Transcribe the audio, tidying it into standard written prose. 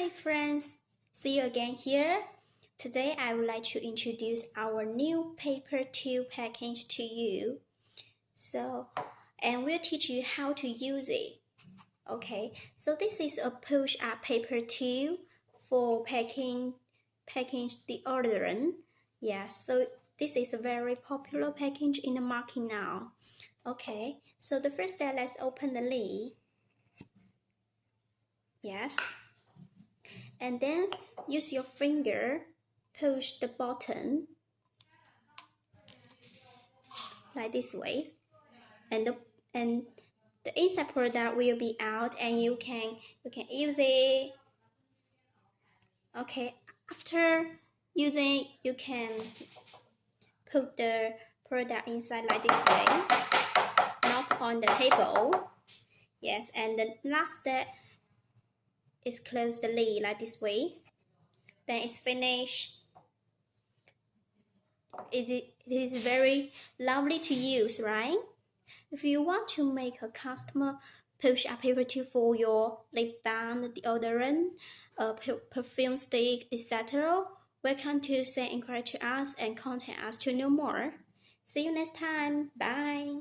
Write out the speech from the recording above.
Hi friends, see you again here. Today I would like to introduce our new paper tube package to you. And we'll teach you how to use it. Okay, so this is a push-up paper tube for packing deodorant. Yes, so this is a very popular package in the market now. Okay, so the first step, let's open the lid. Yes. And then use your finger, push the button like this way, and the inside product will be out, and you can use it. Okay, after using, you can put the product inside like this way, knock on the table. Yes, and the last step is close the lid like this way. Then it's finished. It is very lovely to use, right? If you want to make a customer push-up paper tube for your lip balm, deodorant, perfume stick, etc., welcome to send inquiry to us and contact us to know more. See you next time. Bye.